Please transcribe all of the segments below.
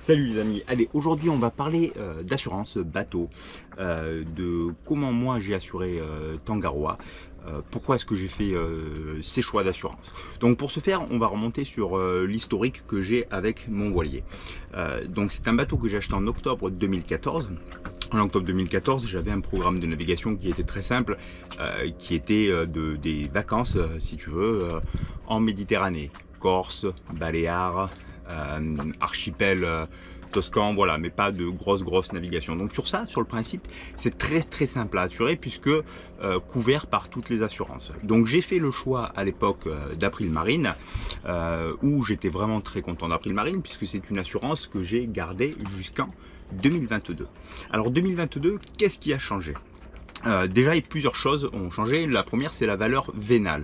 Salut les amis, allez aujourd'hui on va parler d'assurance bateau, de comment moi j'ai assuré Tangaroa, pourquoi est-ce que j'ai fait ces choix d'assurance. Donc pour ce faire on va remonter sur l'historique que j'ai avec mon voilier. Donc c'est un bateau que j'ai acheté en octobre 2014. En octobre 2014, j'avais un programme de navigation qui était très simple, qui était des vacances, si tu veux, en Méditerranée, Corse, Baléares, archipel toscan, voilà, mais pas de grosse navigation. Donc sur ça, sur le principe, c'est très simple à assurer puisque couvert par toutes les assurances. Donc j'ai fait le choix à l'époque d'April Marine, où j'étais vraiment très content d'April Marine puisque c'est une assurance que j'ai gardée jusqu'en 2022. Alors 2022, qu'est-ce qui a changé? Déjà, plusieurs choses ont changé. La première, c'est la valeur vénale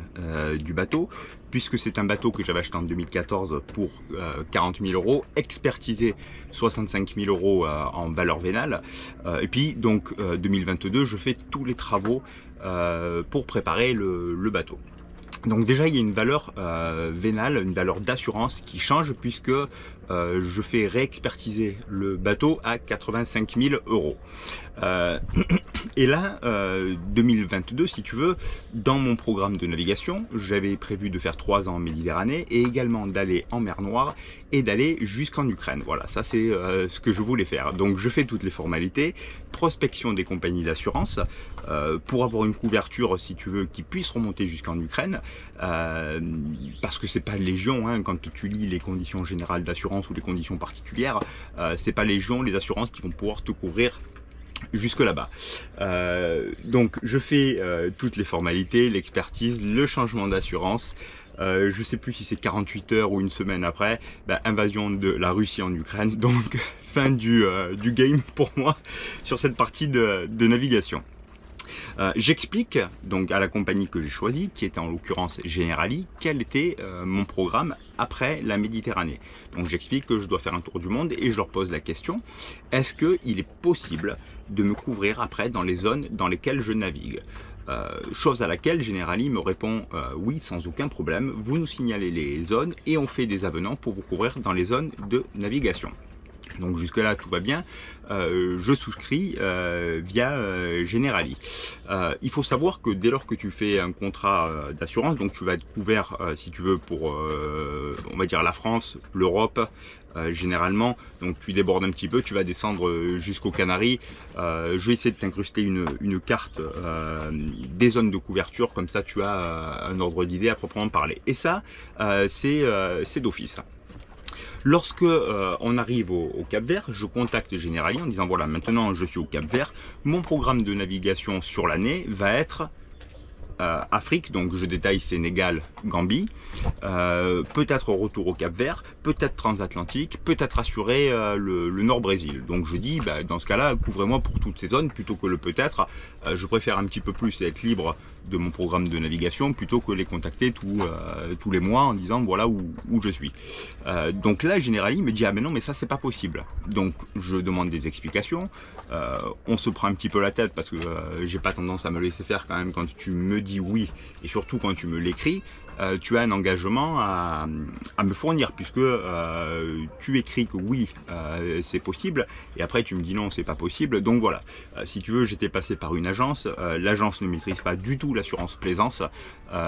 du bateau, puisque c'est un bateau que j'avais acheté en 2014 pour 40 000 euros, expertisé 65 000 euros en valeur vénale. Et puis, donc, 2022, je fais tous les travaux pour préparer le bateau. Donc déjà il y a une valeur vénale, une valeur d'assurance qui change puisque je fais réexpertiser le bateau à 85 000 euros. Et là, 2022 si tu veux, dans mon programme de navigation, j'avais prévu de faire 3 ans en Méditerranée et également d'aller en mer Noire et d'aller jusqu'en Ukraine. Voilà, ça c'est ce que je voulais faire. Donc je fais toutes les formalités, prospection des compagnies d'assurance pour avoir une couverture si tu veux qui puisse remonter jusqu'en Ukraine. Parce que c'est pas légion, hein, quand tu lis les conditions générales d'assurance ou les conditions particulières, c'est pas légion les assurances qui vont pouvoir te couvrir jusque là-bas. Donc je fais toutes les formalités, l'expertise, le changement d'assurance. Je sais plus si c'est 48 heures ou une semaine après, invasion de la Russie en Ukraine, donc fin du game pour moi sur cette partie de navigation. J'explique donc à la compagnie que j'ai choisie, qui était en l'occurrence Generali, quel était mon programme après la Méditerranée. Donc j'explique que je dois faire un tour du monde et je leur pose la question, est-ce qu'il est possible de me couvrir après dans les zones dans lesquelles je navigue? Chose à laquelle Generali me répond oui, sans aucun problème, vous nous signalez les zones et on fait des avenants pour vous couvrir dans les zones de navigation. Donc jusque là tout va bien, je souscris via Generali. Il faut savoir que dès lors que tu fais un contrat d'assurance, donc tu vas être couvert si tu veux pour on va dire la France, l'Europe généralement, donc tu débordes un petit peu, tu vas descendre jusqu'aux Canaries. Je vais essayer de t'incruster une carte des zones de couverture, comme ça tu as un ordre d'idée à proprement parler. Et ça c'est d'office. Lorsque on arrive au Cap-Vert, je contacte Generali en disant voilà, maintenant je suis au Cap-Vert, mon programme de navigation sur l'année va être Afrique, donc je détaille Sénégal, Gambie, peut-être retour au Cap-Vert, peut-être transatlantique, peut-être assurer le Nord-Brésil. Donc je dis, dans ce cas-là, couvrez-moi pour toutes ces zones, plutôt que le peut-être. Je préfère un petit peu plus être libre de mon programme de navigation, plutôt que les contacter tous les mois en disant voilà où je suis. Donc là, Generali me dit, ah mais non, mais ça c'est pas possible. Donc je demande des explications, on se prend un petit peu la tête parce que j'ai pas tendance à me laisser faire quand même quand tu me dis oui, et surtout quand tu me l'écris, tu as un engagement à me fournir, puisque tu écris que oui c'est possible et après tu me dis non c'est pas possible. Donc voilà, si tu veux, j'étais passé par une agence, l'agence ne maîtrise pas du tout l'assurance plaisance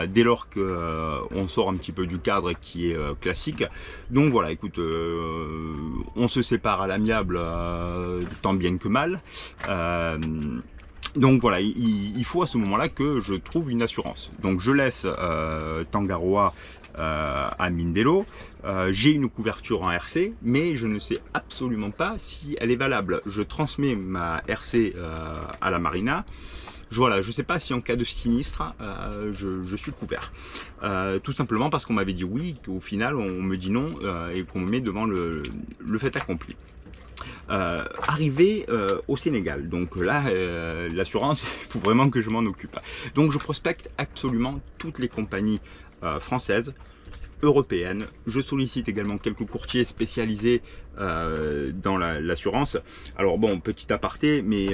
dès lors que on sort un petit peu du cadre qui est classique. Donc voilà, écoute, on se sépare à l'amiable tant bien que mal. Donc voilà, il faut à ce moment-là que je trouve une assurance. Donc je laisse Tangaroa à Mindelo. J'ai une couverture en RC, mais je ne sais absolument pas si elle est valable. Je transmets ma RC à la marina. Voilà, je ne sais pas si en cas de sinistre, je suis couvert. Tout simplement parce qu'on m'avait dit oui, qu'au final on me dit non et qu'on me met devant le fait accompli. Arrivé au Sénégal, donc là l'assurance, il faut vraiment que je m'en occupe. Donc je prospecte absolument toutes les compagnies françaises, européenne. Je sollicite également quelques courtiers spécialisés dans l'assurance. Alors bon, petit aparté, mais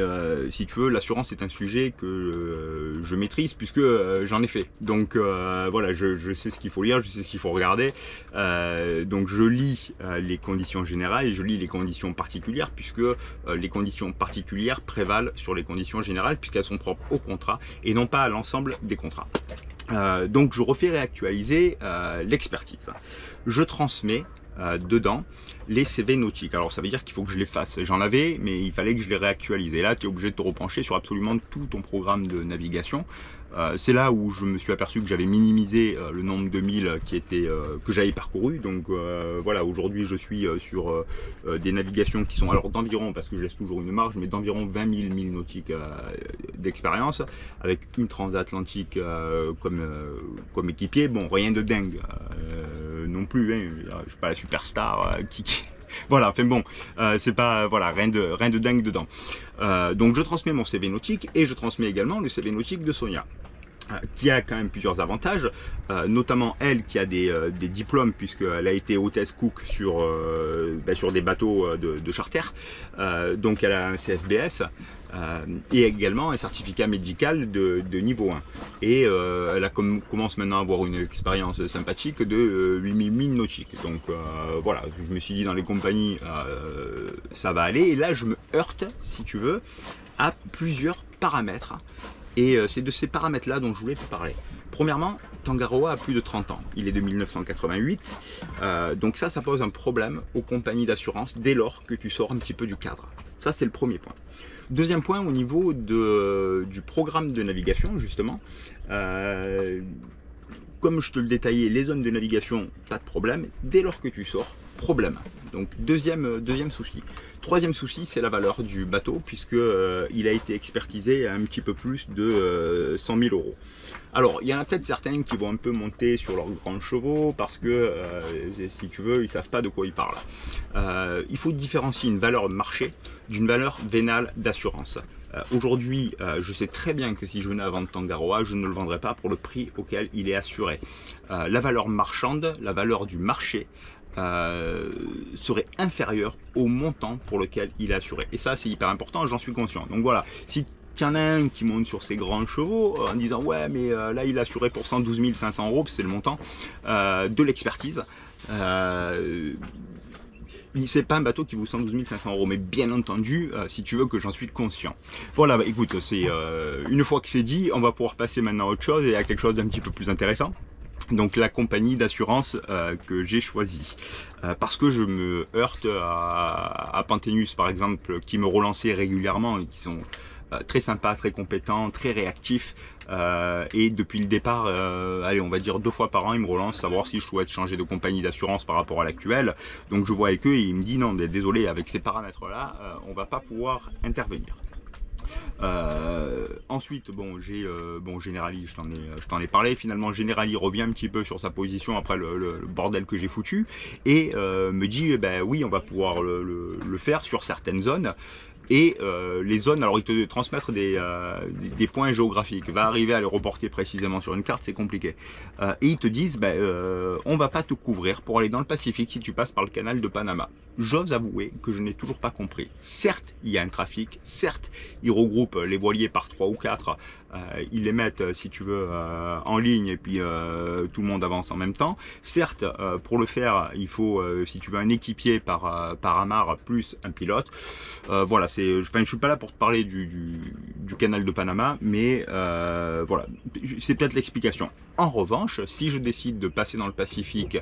si tu veux, l'assurance est un sujet que je maîtrise puisque j'en ai fait. Donc voilà, je sais ce qu'il faut lire, je sais ce qu'il faut regarder. Donc je lis les conditions générales et je lis les conditions particulières puisque les conditions particulières prévalent sur les conditions générales puisqu'elles sont propres au contrat et non pas à l'ensemble des contrats. Donc je refais réactualiser l'expertise. Je transmets dedans les CV nautiques. Alors ça veut dire qu'il faut que je les fasse. J'en avais, mais il fallait que je les réactualise. Et là, tu es obligé de te repencher sur absolument tout ton programme de navigation. C'est là où je me suis aperçu que j'avais minimisé le nombre de milles que j'avais parcouru. Donc voilà, aujourd'hui je suis sur des navigations qui sont alors d'environ, parce que je laisse toujours une marge, mais d'environ 20 000 milles nautiques d'expérience, avec une transatlantique comme équipier. Bon, rien de dingue non plus, hein. Je suis pas la superstar voilà, enfin bon, c'est pas, voilà, rien de dingue dedans. Donc je transmets mon CV nautique et je transmets également le CV nautique de Sonia, qui a quand même plusieurs avantages, notamment elle qui a des diplômes puisqu'elle a été hôtesse cook sur des bateaux de charter, donc elle a un CFBS et également un certificat médical de niveau 1. Et elle commence maintenant à avoir une expérience sympathique de 8000 milles nautiques. Donc voilà, je me suis dit dans les compagnies ça va aller. Et là je me heurte, si tu veux, à plusieurs paramètres. Et c'est de ces paramètres-là dont je voulais te parler. Premièrement, Tangaroa a plus de 30 ans. Il est de 1988. Donc ça pose un problème aux compagnies d'assurance dès lors que tu sors un petit peu du cadre. Ça, c'est le premier point. Deuxième point, au niveau du programme de navigation, justement. Comme je te le détaillais, les zones de navigation, pas de problème. Dès lors que tu sors, problème. Donc deuxième souci. Troisième souci, c'est la valeur du bateau, puisque il a été expertisé à un petit peu plus de 100 000 euros. Alors, il y en a peut-être certains qui vont un peu monter sur leurs grands chevaux, parce que, si tu veux, ils savent pas de quoi ils parlent. Il faut différencier une valeur marché d'une valeur vénale d'assurance. Aujourd'hui, je sais très bien que si je venais à vendre Tangaroa, je ne le vendrais pas pour le prix auquel il est assuré. La valeur marchande, la valeur du marché, serait inférieur au montant pour lequel il est assuré. Et ça, c'est hyper important, j'en suis conscient. Donc voilà, si il y en a un qui monte sur ses grands chevaux en disant ouais mais là il est assuré pour 112 500 euros, c'est le montant de l'expertise, c'est pas un bateau qui vaut 112 500 euros, mais bien entendu, si tu veux que j'en suis conscient. Voilà, bah, écoute, c'est une fois que c'est dit, on va pouvoir passer maintenant à autre chose et à quelque chose d'un petit peu plus intéressant. Donc la compagnie d'assurance que j'ai choisie, parce que je me heurte à Panthenus par exemple, qui me relançait régulièrement et qui sont très sympas, très compétents, très réactifs, et depuis le départ, allez, on va dire 2 fois par an, ils me relancent savoir si je souhaite changer de compagnie d'assurance par rapport à l'actuelle. Donc je vois avec eux et ils me disent non, désolé, avec ces paramètres là, on va pas pouvoir intervenir. Ensuite, bon, j'ai Generali, je t'en ai parlé. Finalement, Generali revient un petit peu sur sa position après le bordel que j'ai foutu et me dit, ben oui, on va pouvoir le faire sur certaines zones. Et les zones, alors ils te transmettent des points géographiques, va arriver à les reporter précisément sur une carte, c'est compliqué. Et ils te disent, ben, on va pas te couvrir pour aller dans le Pacifique si tu passes par le canal de Panama. J'ose avouer que je n'ai toujours pas compris. Certes, il y a un trafic, certes, ils regroupent les voiliers par 3 ou 4, ils les mettent, si tu veux, en ligne et puis tout le monde avance en même temps. Certes, pour le faire, il faut, si tu veux, un équipier par amarre plus un pilote. Voilà, je suis pas là pour te parler du canal de Panama, mais voilà, c'est peut-être l'explication. En revanche, si je décide de passer dans le Pacifique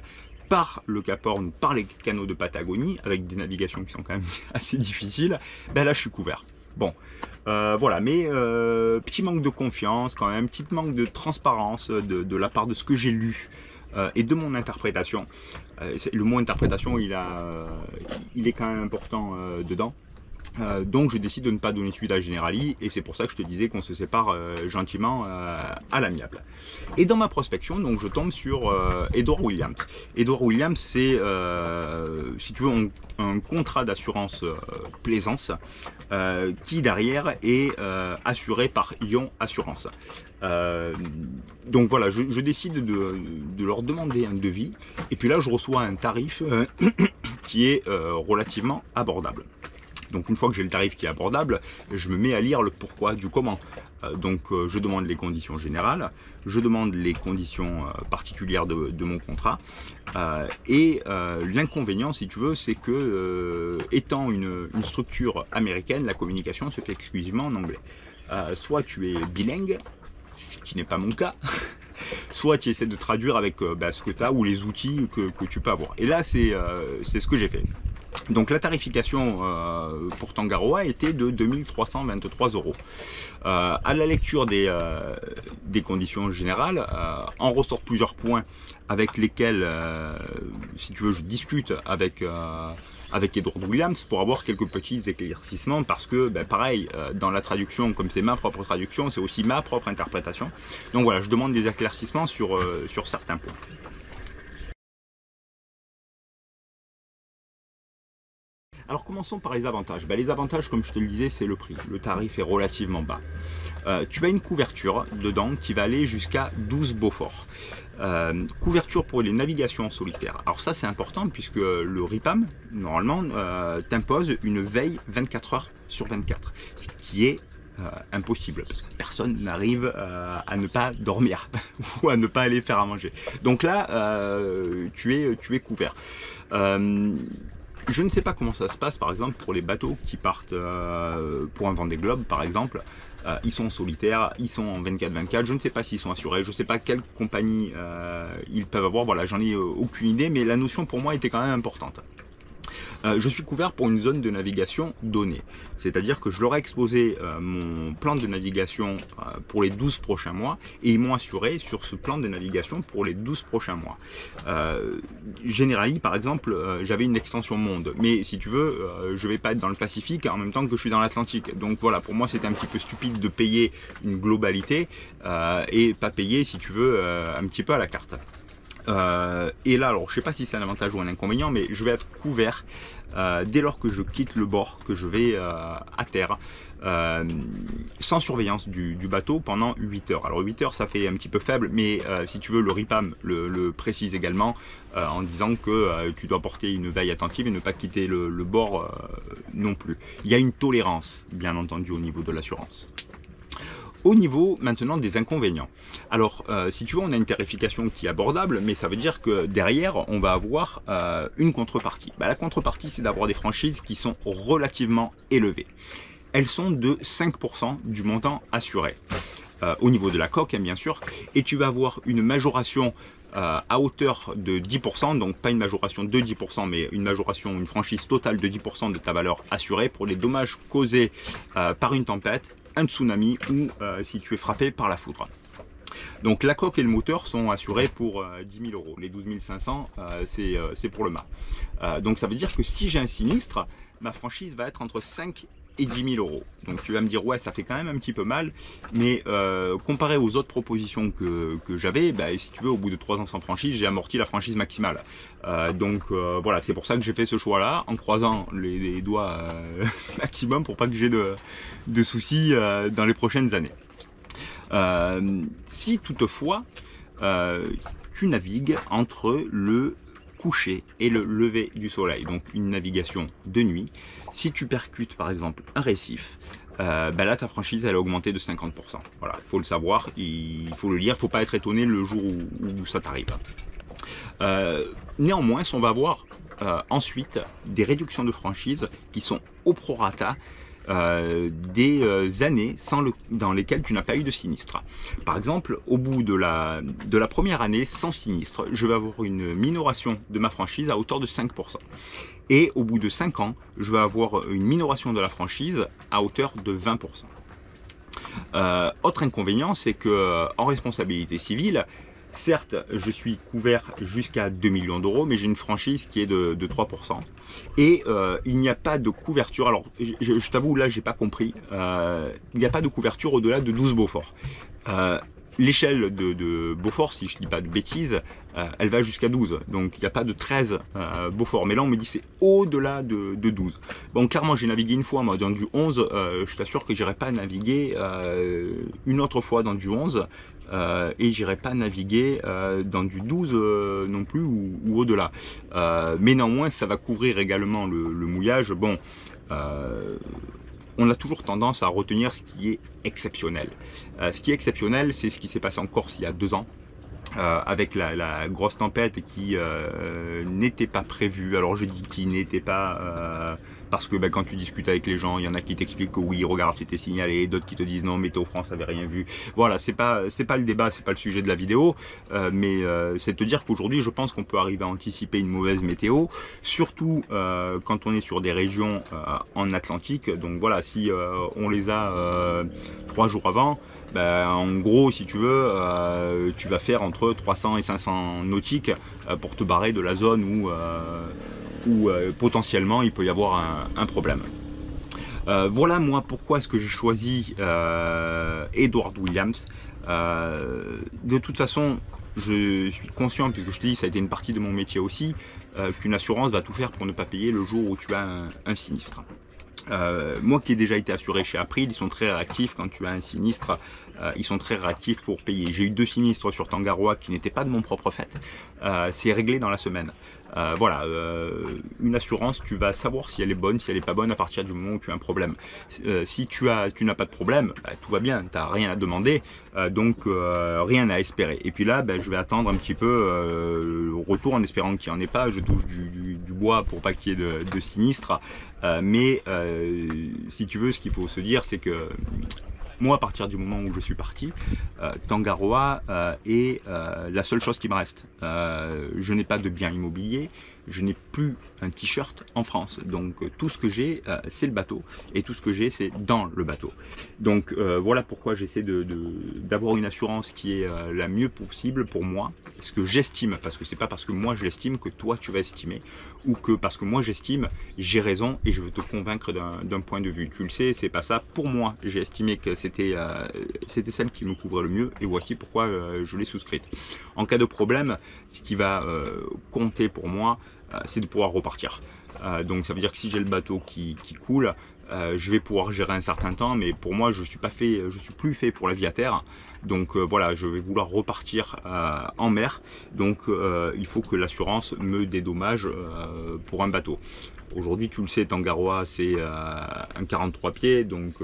par le Cap Horn, par les canaux de Patagonie, avec des navigations qui sont quand même assez difficiles, ben là je suis couvert. Bon, voilà, mais petit manque de confiance quand même, petit manque de transparence de la part de ce que j'ai lu et de mon interprétation. Le mot interprétation, il est quand même important dedans. Donc je décide de ne pas donner suite à Generali et c'est pour ça que je te disais qu'on se sépare gentiment à l'amiable. Et dans ma prospection, donc je tombe sur Edward Williams. Edward Williams, c'est, si tu veux, un contrat d'assurance plaisance qui derrière est assuré par Ion Assurance. Donc voilà, je décide de leur demander un devis et puis là je reçois un tarif qui est relativement abordable. Donc une fois que j'ai le tarif qui est abordable, je me mets à lire le pourquoi du comment. Je demande les conditions générales, je demande les conditions particulières de mon contrat. L'inconvénient, si tu veux, c'est que étant une structure américaine, la communication se fait exclusivement en anglais. Soit tu es bilingue, ce qui n'est pas mon cas, soit tu essaies de traduire avec ce que tu as ou les outils que tu peux avoir. Et là, c'est ce que j'ai fait. Donc la tarification pour Tangaroa était de 2323 €. À la lecture des conditions générales, en ressortent plusieurs points avec lesquels, si tu veux, je discute avec Edward Williams pour avoir quelques petits éclaircissements parce que, pareil, dans la traduction, comme c'est ma propre traduction, c'est aussi ma propre interprétation. Donc voilà, je demande des éclaircissements sur certains points. Alors commençons par les avantages. Les avantages, comme je te le disais, c'est le prix. Le tarif est relativement bas. Tu as une couverture dedans qui va aller jusqu'à 12 Beaufort. Couverture pour les navigations en solitaire. Alors ça c'est important puisque le RIPAM, normalement, t'impose une veille 24 heures sur 24. Ce qui est impossible parce que personne n'arrive à ne pas dormir ou à ne pas aller faire à manger. Donc là, tu es couvert. Je ne sais pas comment ça se passe, par exemple, pour les bateaux qui partent pour un Vendée Globe, par exemple. Ils sont en solitaire, ils sont en 24-24, je ne sais pas s'ils sont assurés, je ne sais pas quelle compagnie ils peuvent avoir, voilà, j'en ai aucune idée, mais la notion pour moi était quand même importante. Je suis couvert pour une zone de navigation donnée. C'est-à-dire que je leur ai exposé mon plan de navigation pour les 12 prochains mois et ils m'ont assuré sur ce plan de navigation pour les 12 prochains mois. Generali, par exemple, j'avais une extension monde. Mais si tu veux, je ne vais pas être dans le Pacifique en même temps que je suis dans l'Atlantique. Donc voilà, pour moi, c'était un petit peu stupide de payer une globalité et pas payer, si tu veux, un petit peu à la carte. Et là, alors je sais pas si c'est un avantage ou un inconvénient, mais je vais être couvert dès lors que je quitte le bord, que je vais à terre, sans surveillance du bateau pendant 8 heures. Alors 8 heures ça fait un petit peu faible, mais si tu veux, le RIPAM le précise également en disant que tu dois porter une veille attentive et ne pas quitter le bord non plus. Il y a une tolérance, bien entendu, au niveau de l'assurance. Au niveau maintenant des inconvénients. Alors si tu veux, on a une tarification qui est abordable, mais ça veut dire que derrière on va avoir une contrepartie. La contrepartie, c'est d'avoir des franchises qui sont relativement élevées. Elles sont de 5% du montant assuré. Au niveau de la coque, bien sûr, et tu vas avoir une majoration à hauteur de 10%, donc pas une majoration de 10%, mais une majoration, une franchise totale de 10% de ta valeur assurée pour les dommages causés par une tempête, un tsunami ou si tu es frappé par la foudre. Donc la coque et le moteur sont assurés pour 10 000 €. Les 12 500, c'est pour le mât. Donc ça veut dire que si j'ai un sinistre, ma franchise va être entre 5 et 10 000 €. Donc tu vas me dire, ouais, ça fait quand même un petit peu mal, mais comparé aux autres propositions que j'avais, si tu veux, au bout de 3 ans sans franchise, j'ai amorti la franchise maximale. Voilà, c'est pour ça que j'ai fait ce choix-là, en croisant les doigts maximum pour pas que j'ai de soucis dans les prochaines années. Si toutefois, tu navigues entre le coucher et le lever du soleil, donc une navigation de nuit, si tu percutes par exemple un récif, là ta franchise elle a augmenté de 50%. Voilà, il faut le savoir, il faut le lire, il ne faut pas être étonné le jour où ça t'arrive. Néanmoins, on va avoir ensuite des réductions de franchise qui sont au prorata des années dans lesquelles tu n'as pas eu de sinistre. Par exemple, au bout de la première année sans sinistre, je vais avoir une minoration de ma franchise à hauteur de 5%. Et au bout de 5 ans, je vais avoir une minoration de la franchise à hauteur de 20%. Autre inconvénient, c'est que en responsabilité civile, Certes, je suis couvert jusqu'à 2 millions d'euros, mais j'ai une franchise qui est de 3%. Et il n'y a pas de couverture. Alors, je t'avoue, là, j'ai pas compris. Il n'y a pas de couverture au-delà de 12 Beaufort. L'échelle de Beaufort, si je ne dis pas de bêtises, elle va jusqu'à 12. Donc il n'y a pas de 13 Beaufort. Mais là, on me dit c'est au-delà de 12. Bon, clairement, j'ai navigué une fois moi, dans du 11. Je t'assure que j'irai pas naviguer une autre fois dans du 11. Et j'irai pas naviguer dans du 12 non plus ou au-delà. Mais néanmoins, ça va couvrir également le mouillage. Bon. On a toujours tendance à retenir ce qui est exceptionnel. Ce qui est exceptionnel, c'est ce qui s'est passé en Corse il y a 2 ans. Avec la grosse tempête qui n'était pas prévue. Alors je dis qui n'était pas parce que quand tu discutes avec les gens, il y en a qui t'expliquent que oui, regarde, c'était signalé, d'autres qui te disent non, Météo France avait rien vu. Voilà, c'est pas le débat, c'est pas le sujet de la vidéo, mais c'est de te dire qu'aujourd'hui, je pense qu'on peut arriver à anticiper une mauvaise météo, surtout quand on est sur des régions en Atlantique. Donc voilà, si on les a 3 jours avant. En gros, si tu veux, tu vas faire entre 300 et 500 nautiques pour te barrer de la zone où potentiellement il peut y avoir un problème. Voilà moi pourquoi est-ce que j'ai choisi Edward Williams. De toute façon, je suis conscient, puisque je te dis, ça a été une partie de mon métier aussi, qu'une assurance va tout faire pour ne pas payer le jour où tu as un sinistre. Moi qui ai déjà été assuré chez April, ils sont très réactifs quand tu as un sinistre, ils sont très réactifs pour payer. J'ai eu 2 sinistres sur Tangaroa qui n'étaient pas de mon propre fait, c'est réglé dans la semaine. Voilà, une assurance, tu vas savoir si elle est bonne, si elle n'est pas bonne à partir du moment où tu as un problème. Si tu n'as pas de problème, tout va bien, tu n'as rien à demander, donc rien à espérer. Et puis là, je vais attendre un petit peu le retour en espérant qu'il n'y en ait pas. Je touche du bois pour pas qu'il y ait de sinistre. Mais si tu veux, ce qu'il faut se dire, c'est que moi, à partir du moment où je suis parti, Tangaroa est la seule chose qui me reste. Je n'ai pas de bien immobilier, je n'ai plus un t-shirt en France. Donc tout ce que j'ai, c'est le bateau. Et tout ce que j'ai, c'est dans le bateau. Donc voilà pourquoi j'essaie d'avoir une assurance qui est la mieux possible pour moi. Ce que j'estime, parce que c'est pas parce que moi je l'estime que toi tu vas estimer, ou que parce que moi j'estime, j'ai raison et je veux te convaincre d'un point de vue. Tu le sais, c'est pas ça. Pour moi, j'ai estimé que c'était celle qui me couvrait le mieux et voici pourquoi je l'ai souscrite. En cas de problème, ce qui va compter pour moi, c'est de pouvoir repartir. Donc ça veut dire que si j'ai le bateau qui coule, je vais pouvoir gérer un certain temps, mais pour moi je suis plus fait pour la vie à terre. Donc voilà, je vais vouloir repartir en mer. Donc il faut que l'assurance me dédommage pour un bateau. Aujourd'hui, tu le sais, Tangaroa, c'est un 43 pieds, donc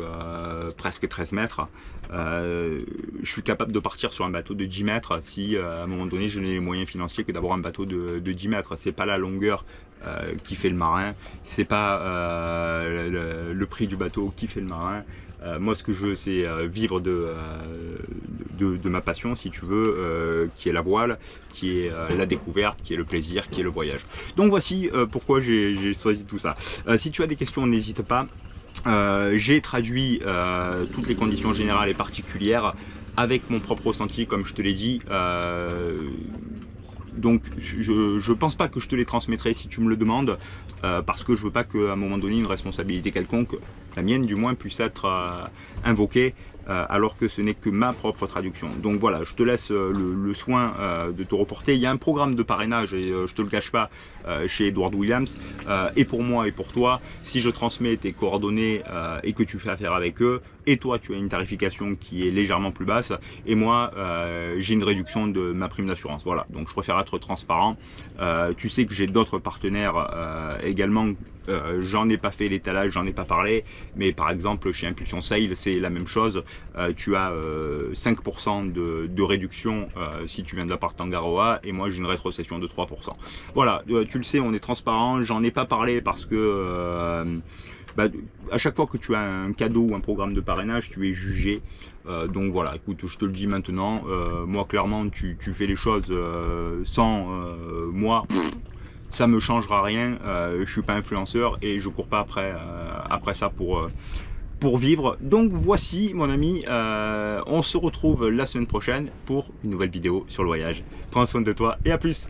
presque 13 mètres. Je suis capable de partir sur un bateau de 10 mètres si à un moment donné je n'ai les moyens financiers que d'avoir un bateau de 10 mètres. C'est pas la longueur qui fait le marin, c'est pas le prix du bateau qui fait le marin. Moi, ce que je veux, c'est vivre de ma passion, si tu veux, qui est la voile, qui est la découverte, qui est le plaisir, qui est le voyage. Donc voici pourquoi j'ai choisi tout ça. Si tu as des questions, n'hésite pas. J'ai traduit toutes les conditions générales et particulières avec mon propre ressenti, comme je te l'ai dit. Donc je pense pas que je te les transmettrai si tu me le demandes, parce que je veux pas qu'à un moment donné une responsabilité quelconque, la mienne du moins, puisse être invoquée, alors que ce n'est que ma propre traduction. Donc voilà, je te laisse le soin de te reporter. Il y a un programme de parrainage, et je te le cache pas, chez Edward Williams, et pour moi et pour toi. Si je transmets tes coordonnées et que tu fais affaire avec eux, et toi tu as une tarification qui est légèrement plus basse, et moi j'ai une réduction de ma prime d'assurance. Voilà, donc je préfère être transparent. Tu sais que j'ai d'autres partenaires également. J'en ai pas fait l'étalage, j'en ai pas parlé, mais par exemple chez Impulsion Sail c'est la même chose. Tu as 5% de réduction si tu viens de la part Tangaroa, et moi j'ai une rétrocession de 3%. Voilà, tu le sais, on est transparent. J'en ai pas parlé parce que à chaque fois que tu as un cadeau ou un programme de parrainage, tu es jugé. Donc voilà, écoute, je te le dis maintenant, moi clairement tu fais les choses sans moi. Ça me changera rien, je suis pas influenceur et je cours pas après ça pour pour vivre. Donc voici mon ami, on se retrouve la semaine prochaine pour une nouvelle vidéo sur le voyage. Prends soin de toi et à plus.